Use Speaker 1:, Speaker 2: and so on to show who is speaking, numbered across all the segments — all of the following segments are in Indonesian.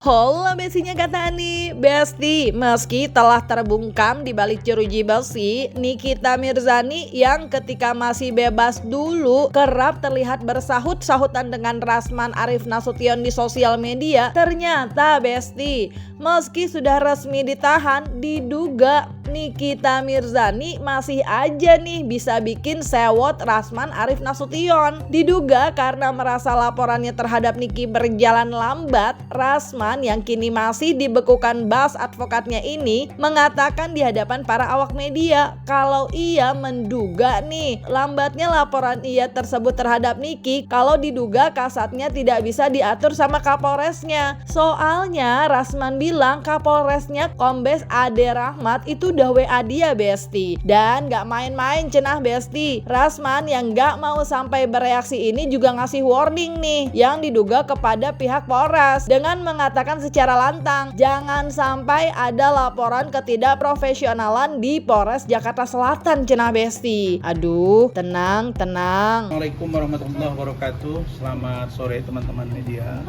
Speaker 1: Hola besinya kata Ani. Besti, meski telah terbungkam di balik jeruji besi, Nikita Mirzani yang ketika masih bebas dulu kerap terlihat bersahut-sahutan dengan Rasman Arif Nasution di sosial media, ternyata Besti, meski sudah resmi ditahan, diduga Nikita Mirzani masih aja nih bisa bikin sewot Rasman Arif Nasution. Diduga karena merasa laporannya terhadap Niki berjalan lambat, Rasman yang kini masih dibekukan bas advokatnya ini mengatakan di hadapan para awak media kalau ia menduga nih lambatnya laporan ia tersebut terhadap Niki kalau diduga kasatnya tidak bisa diatur sama Kapolresnya. Soalnya Rasman bilang Kapolresnya Kombes Ade Rahmat itu udah WA dia Besti, dan gak main-main cenah Besti. Rasman yang gak mau sampai bereaksi ini juga ngasih warning nih yang diduga kepada pihak Polres dengan mengatakan secara lantang, jangan sampai ada laporan ketidakprofesionalan di Polres Jakarta Selatan cenah Besti. Aduh, tenang.
Speaker 2: Assalamualaikum warahmatullahi wabarakatuh. Selamat sore teman-teman media.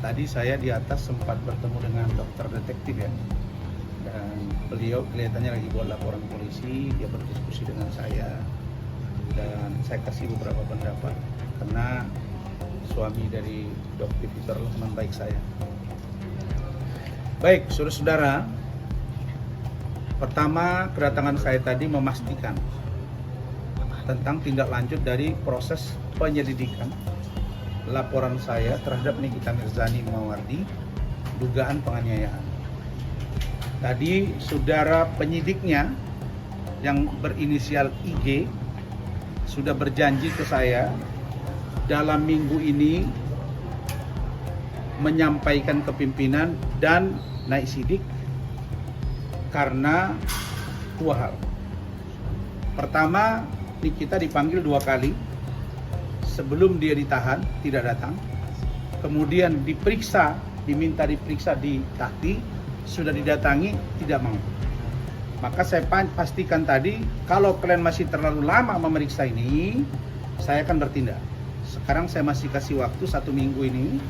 Speaker 2: Tadi saya di atas sempat bertemu dengan dokter detektif ya, dan beliau kelihatannya lagi buat laporan polisi. Dia berdiskusi dengan saya dan saya kasih beberapa pendapat karena suami dari dokter itu adalah teman baik saya. Baik, saudara-saudara, pertama kedatangan saya tadi memastikan tentang tindak lanjut dari proses penyelidikan laporan saya terhadap Nikita Mirzani Mawardi dugaan penganiayaan. Tadi saudara penyidiknya yang berinisial IG sudah berjanji ke saya dalam minggu ini menyampaikan ke pimpinan dan naik sidik karena dua hal. Pertama, Nikita dipanggil 2 kali sebelum dia ditahan, tidak datang. Kemudian diminta diperiksa di Tahti, sudah didatangi, tidak mau. Maka saya pastikan tadi, kalau kalian masih terlalu lama memeriksa ini, saya akan bertindak. Sekarang saya masih kasih waktu 1 minggu ini.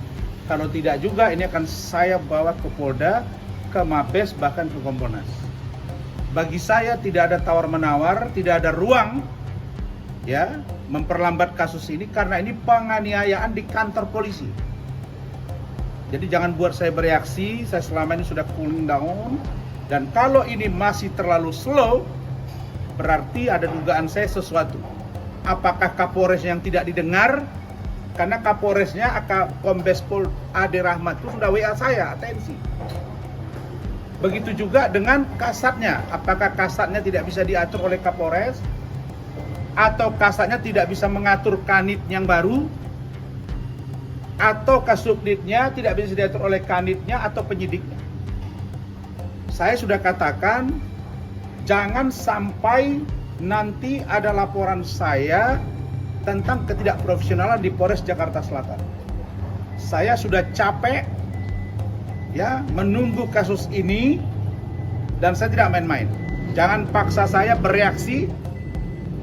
Speaker 2: Kalau tidak juga, ini akan saya bawa ke Polda, ke Mabes, bahkan ke Kompolnas. Bagi saya tidak ada tawar-menawar, tidak ada ruang ya memperlambat kasus ini karena ini penganiayaan di kantor polisi. Jadi jangan buat saya bereaksi. Saya selama ini sudah cooling down, dan kalau ini masih terlalu slow berarti ada dugaan saya sesuatu. Apakah Kapolres yang tidak didengar? Karena Kapolresnya Kombes Pol Ade Rahmat itu sudah WA saya, atensi. Begitu juga dengan kasatnya. Apakah kasatnya tidak bisa diatur oleh Kapolres? Atau kasatnya tidak bisa mengatur kanit yang baru? Atau kasubditnya tidak bisa diatur oleh kanitnya atau penyidiknya? Saya sudah katakan, jangan sampai nanti ada laporan saya tentang ketidakprofesionalan di Polres Jakarta Selatan. Saya sudah capek ya menunggu kasus ini dan saya tidak main-main. Jangan paksa saya bereaksi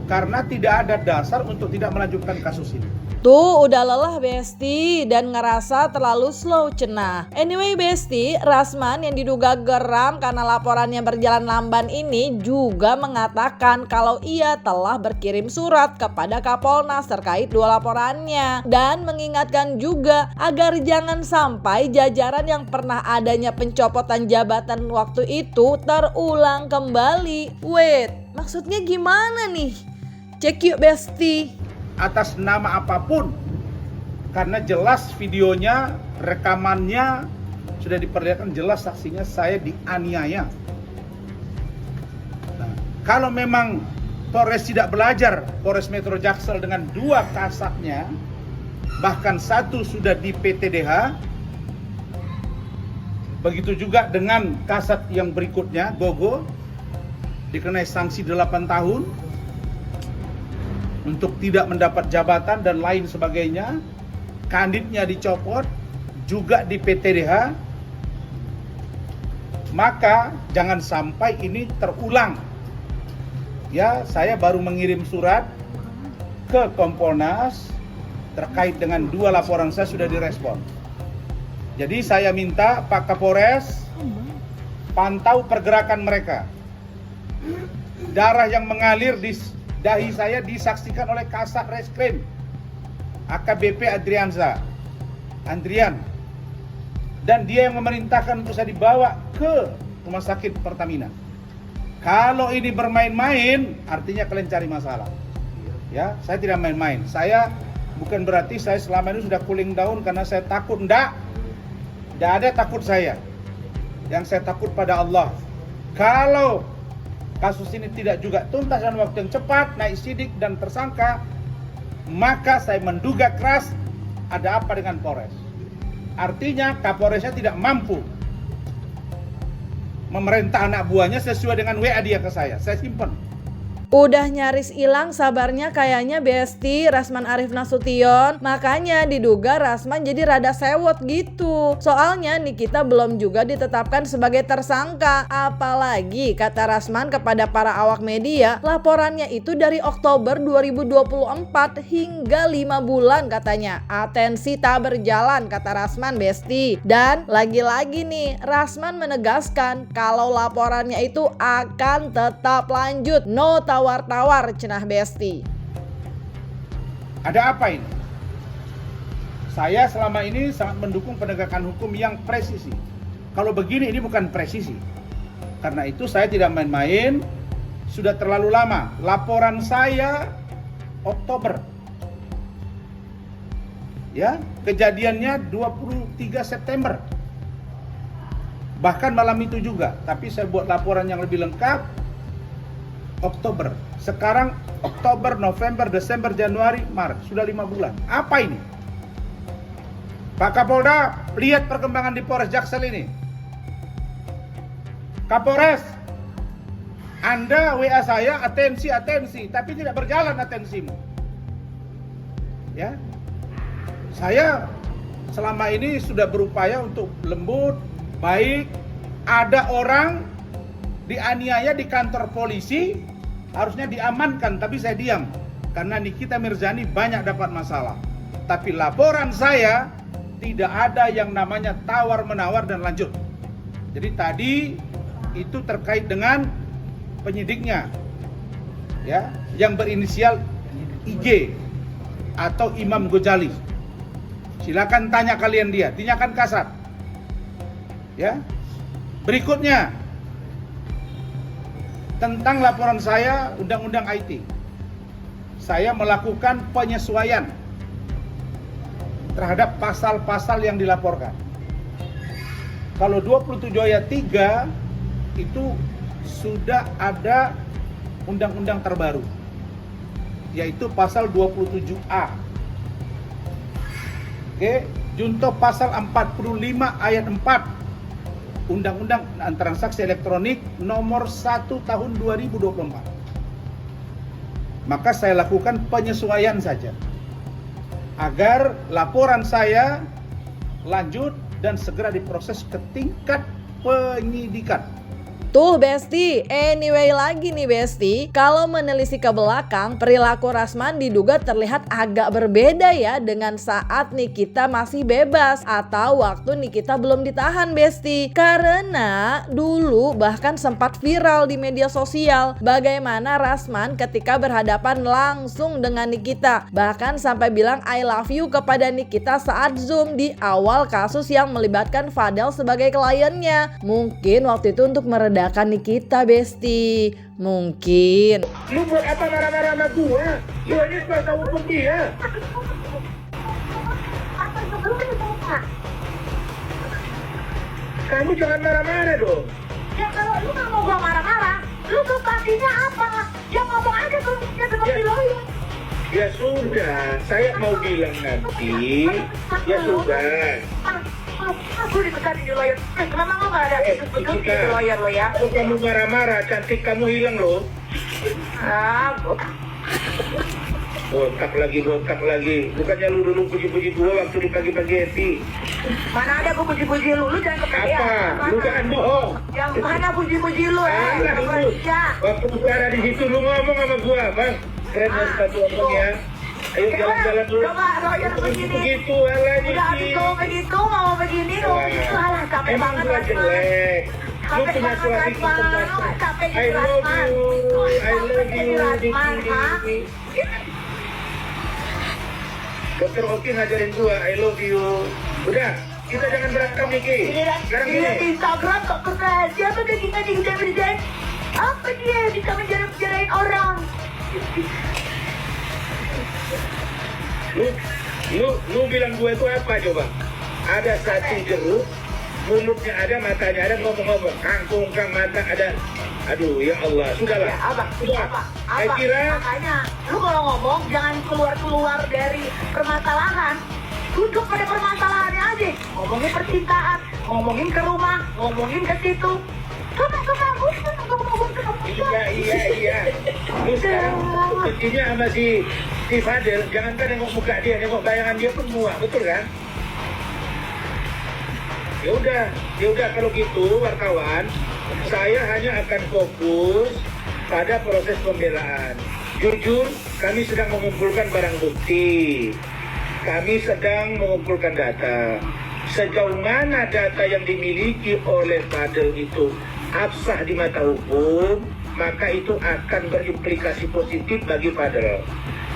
Speaker 2: karena tidak ada dasar untuk tidak melanjutkan kasus ini.
Speaker 1: Tuh udah lelah Besti dan ngerasa terlalu slow cenah. Anyway Besti, Rasman yang diduga geram karena laporannya berjalan lamban ini juga mengatakan kalau ia telah berkirim surat kepada Kapolnas terkait 2 laporannya dan mengingatkan juga agar jangan sampai jajaran yang pernah adanya pencopotan jabatan waktu itu terulang kembali. Wait, maksudnya gimana nih? Cek yuk Besti.
Speaker 2: Atas nama apapun, karena jelas videonya, rekamannya sudah diperlihatkan jelas saksinya saya dianiaya. Nah, kalau memang Polres tidak belajar, Polres Metro Jaksel dengan 2 kasatnya, bahkan 1 sudah di PTDH, begitu juga dengan kasat yang berikutnya, Gogo, dikenai sanksi 8 tahun untuk tidak mendapat jabatan dan lain sebagainya. Kanitnya dicopot juga di PTDH. Maka jangan sampai ini terulang. Ya, saya baru mengirim surat ke Kompolnas terkait dengan 2 laporan saya sudah direspon. Jadi saya minta Pak Kapolres pantau pergerakan mereka. Darah yang mengalir di dahi saya disaksikan oleh Kasat Reskrim AKBP Andrian, dan dia yang memerintahkan untuk saya dibawa ke rumah sakit Pertamina. Kalau ini bermain-main, artinya kalian cari masalah. Ya, saya tidak main-main. Saya bukan berarti saya selama ini sudah cooling down karena saya takut. Tidak ada takut saya. Yang saya takut pada Allah. Kalau kasus ini tidak juga tuntas dalam waktu yang cepat, naik sidik dan tersangka, maka saya menduga keras ada apa dengan Polres. Artinya Kapolresnya tidak mampu memerintah anak buahnya sesuai dengan WA dia ke saya simpan.
Speaker 1: Udah nyaris hilang sabarnya kayaknya Besti Rasman Arif Nasution. Makanya diduga Rasman jadi rada sewot gitu. Soalnya Nikita belum juga ditetapkan sebagai tersangka. Apalagi kata Rasman kepada para awak media, laporannya itu dari Oktober 2024 hingga 5 bulan katanya. Atensi tak berjalan kata Rasman Besti. Dan lagi-lagi nih Rasman menegaskan kalau laporannya itu akan tetap lanjut. No tawar-tawar cenah Besti.
Speaker 2: Ada apa ini? Saya selama ini sangat mendukung penegakan hukum yang presisi. Kalau begini ini bukan presisi. Karena itu saya tidak main-main. Sudah terlalu lama. Laporan saya Oktober. Ya, kejadiannya 23 September. Bahkan malam itu juga. Tapi saya buat laporan yang lebih lengkap Oktober. Sekarang Oktober, November, Desember, Januari, Maret. Sudah 5 bulan. Apa ini? Pak Kapolda, lihat perkembangan di Polres Jaksel ini. Kapolres, Anda WA saya atensi, tapi tidak berjalan atensimu. Ya, saya selama ini sudah berupaya untuk lembut, baik. Ada orang dianiaya di kantor polisi, harusnya diamankan, tapi saya diam. Karena Nikita Mirzani banyak dapat masalah. Tapi laporan saya tidak ada yang namanya tawar-menawar dan lanjut. Jadi tadi itu terkait dengan penyidiknya, ya, yang berinisial IG atau Imam Ghazali. Silakan tanya kalian dia, tanyakan Kasat. Ya. Berikutnya tentang laporan saya Undang-Undang IT. Saya melakukan penyesuaian terhadap pasal-pasal yang dilaporkan. Kalau 27 ayat 3 itu sudah ada undang-undang terbaru, yaitu pasal 27A. Oke, junto pasal 45 ayat 4 Undang-Undang Transaksi Elektronik nomor 1 tahun 2024. Maka saya lakukan penyesuaian saja agar laporan saya lanjut dan segera diproses ke tingkat penyidikan.
Speaker 1: Tuh Besti, anyway lagi nih Besti, kalau menelisik ke belakang, perilaku Rasman diduga terlihat agak berbeda ya dengan saat Nikita masih bebas atau waktu Nikita belum ditahan Besti. Karena dulu bahkan sempat viral di media sosial bagaimana Rasman ketika berhadapan langsung dengan Nikita. Bahkan sampai bilang I love you kepada Nikita saat Zoom di awal kasus yang melibatkan Fadel sebagai kliennya. Mungkin waktu itu untuk meredakan Nikita Besti, mungkin.
Speaker 3: Lu buat apa marah-marah sama gua? Gua ini kuasa hukum dia. Kamu jangan marah-marah dong.
Speaker 4: Ya kalau lu nggak mau gua marah-marah, lu substansinya apa? Ya ngomong aja substansinya seperti lawyer.
Speaker 3: Ya sudah, saya mau bilang nanti. Ya sudah.
Speaker 4: Aku ditekan di lawyer. Kenapa lu nggak ada disebut di lawyer lo ya?
Speaker 3: Kalau kamu marah-marah, cantik kamu hilang loh. Botak lagi. Bukannya lu dulu puji-puji gua waktu di pagi-pagi Eti.
Speaker 4: Mana ada gua puji-puji lu jangan kepedean.
Speaker 3: Apa? Lu jangan bohong.
Speaker 4: Yang mana puji-puji lu
Speaker 3: Alah lu. Waktu bicara di situ lu ngomong sama gua, Bang. Keren banget sepatu abang ya. Ayo jalan-jalan dulu.
Speaker 4: Coba lawyer begini.
Speaker 3: Begitu, lagi.
Speaker 4: Udah habis ngomong begitu, mau begini, ngomong begitu. Alah, capek
Speaker 3: Emang
Speaker 4: banget
Speaker 3: gua
Speaker 4: Rasman.
Speaker 3: jelek. Lu
Speaker 4: Capek
Speaker 3: punya
Speaker 4: banget
Speaker 3: suami
Speaker 4: Rasman. Capek
Speaker 3: I
Speaker 4: jadi
Speaker 3: love
Speaker 4: Rasman.
Speaker 3: you. I
Speaker 4: Capek
Speaker 3: love
Speaker 4: jadi
Speaker 3: you.
Speaker 4: Rasman, ha?
Speaker 3: Dokter Oki ngajarin gua, I love you. Udah, kita jangan berantem, Niki. Sekarang
Speaker 4: Dia di
Speaker 3: gini.
Speaker 4: Instagram kok keren. Siapa gadisnya di Mirzani? Apa dia bisa menjarain orang?
Speaker 3: Lu bilang gue itu apa coba? Ada satu jeruk, mulutnya ada, matanya ada, ngomong-ngomong. Kangkung, mata ada. Aduh, ya Allah, sudahlah.
Speaker 4: Ya, Abang,
Speaker 3: Sudah. Saya
Speaker 4: Abang,
Speaker 3: kira
Speaker 4: makanya lu kalau ngomong jangan keluar dari permasalahan. Duduk pada permasalahannya aja. Ngomongin percintaan, ngomongin ke rumah, ngomongin ke situ. Kamu
Speaker 3: iya. Lu sekarang kuncinya sama si Fadel, jangankan nengok muka dia, nengok bayangan dia pun muak, betul kan? Ya udah kalau gitu wartawan, saya hanya akan fokus pada proses pembelaan. Jujur, kami sedang mengumpulkan barang bukti. Kami sedang mengumpulkan data. Sejauh mana data yang dimiliki oleh Fadel itu absah di mata hukum, maka itu akan berimplikasi positif bagi Fadel.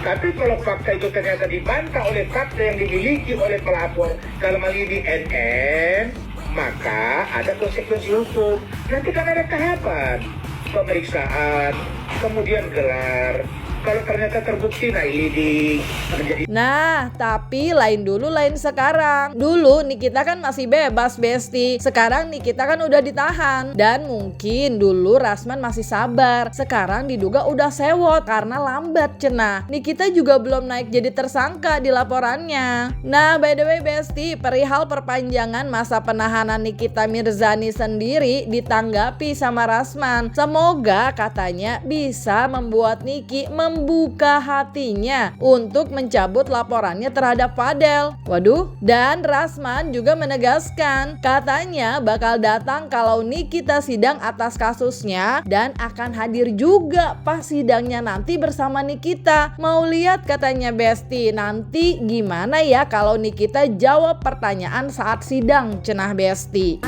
Speaker 3: Tapi kalau fakta itu ternyata dibantah oleh fakta yang dimiliki oleh pelapor, dalam hal ini NN, maka ada konsekuensi hukum. Nanti kan ada tahapan pemeriksaan, kemudian gelar. Kalau ternyata terbukti, nah ini menjadi.
Speaker 1: Nah, tapi lain dulu lain sekarang. Dulu Nikita kan masih bebas, Besti. Sekarang Nikita kan udah ditahan. Dan mungkin dulu Rasman masih sabar. Sekarang diduga udah sewot karena lambat cenah. Nikita juga belum naik jadi tersangka di laporannya. Nah, by the way Besti, perihal perpanjangan masa penahanan Nikita Mirzani sendiri ditanggapi sama Rasman. Semoga katanya bisa membuat Niki membuka hatinya untuk mencabut laporannya terhadap Fadel. Waduh, dan Rasman juga menegaskan katanya bakal datang kalau Nikita sidang atas kasusnya dan akan hadir juga pas sidangnya nanti bersama Nikita. Mau lihat katanya Besti, nanti gimana ya kalau Nikita jawab pertanyaan saat sidang cenah Besti.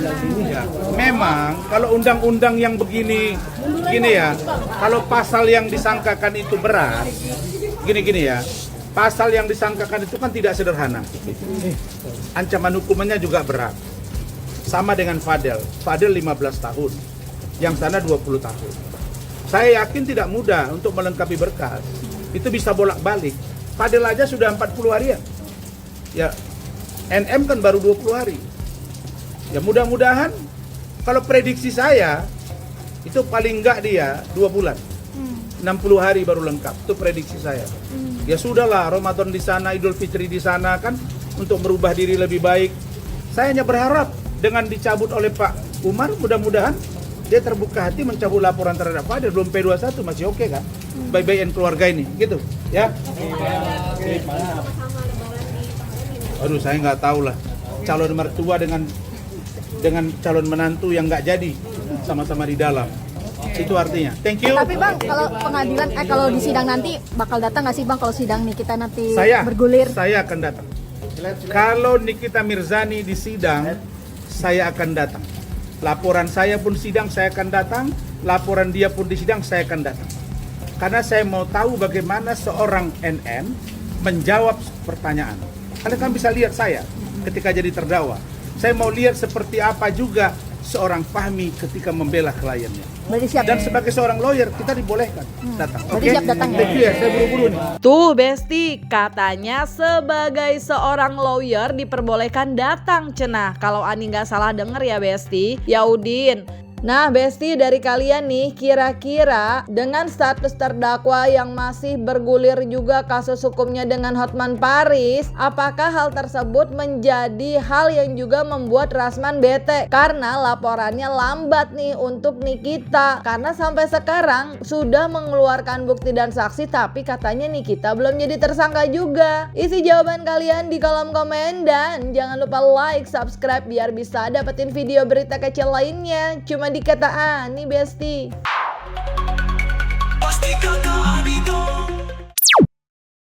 Speaker 2: Ya, memang kalau undang-undang yang begini ya, kalau pasal yang disangkakan itu berat, gini ya, pasal yang disangkakan itu kan tidak sederhana, ancaman hukumannya juga berat, sama dengan Fadel 15 tahun, yang sana 20 tahun. Saya yakin tidak mudah untuk melengkapi berkas, itu bisa bolak-balik. Fadel aja sudah 40 harian, ya NM kan baru 20 hari. Ya mudah-mudahan, kalau prediksi saya itu paling enggak dia 2 bulan, 60 hari baru lengkap, itu prediksi saya. Ya sudahlah, Ramadan di sana, Idul Fitri di sana kan untuk merubah diri lebih baik. Saya hanya berharap dengan dicabut oleh Pak Umar, mudah-mudahan dia terbuka hati mencabut laporan terhadap Fadel. Belum P21 masih oke kan? Bye-bye keluarga ini, gitu ya. Aduh, saya nggak tahu lah, calon mertua dengan calon menantu yang nggak jadi sama-sama di dalam. Itu artinya. Thank you.
Speaker 5: Tapi Bang, kalau pengadilan kalau di sidang nanti bakal datang nggak sih Bang kalau sidang Nikita nanti
Speaker 2: Saya
Speaker 5: bergulir?
Speaker 2: Saya akan datang. Kalau Nikita Mirzani di sidang, saya akan datang. Laporan saya pun sidang, saya akan datang. Laporan dia pun di sidang, saya akan datang. Karena saya mau tahu bagaimana seorang NN menjawab pertanyaan. Kalian kan bisa lihat saya ketika jadi terdakwa. Saya mau lihat seperti apa juga seorang Fahmi ketika membela kliennya.
Speaker 5: Berarti siap.
Speaker 2: Dan sebagai seorang lawyer kita dibolehkan datang.
Speaker 5: Berarti siap datang ya?
Speaker 2: Thank you ya, saya buru-buru nih.
Speaker 1: Tuh Besti, katanya sebagai seorang lawyer diperbolehkan datang cenah. Kalau Ani nggak salah denger ya Besti. Ya Udin. Nah Besti, dari kalian nih kira-kira dengan status terdakwa yang masih bergulir juga kasus hukumnya dengan Hotman Paris, apakah hal tersebut menjadi hal yang juga membuat Rasman bete karena laporannya lambat nih untuk Nikita, karena sampai sekarang sudah mengeluarkan bukti dan saksi tapi katanya Nikita belum jadi tersangka juga. Isi jawaban kalian di kolom komen dan jangan lupa like, subscribe biar bisa dapetin video berita kecil lainnya cuma di Kata Ani Besti.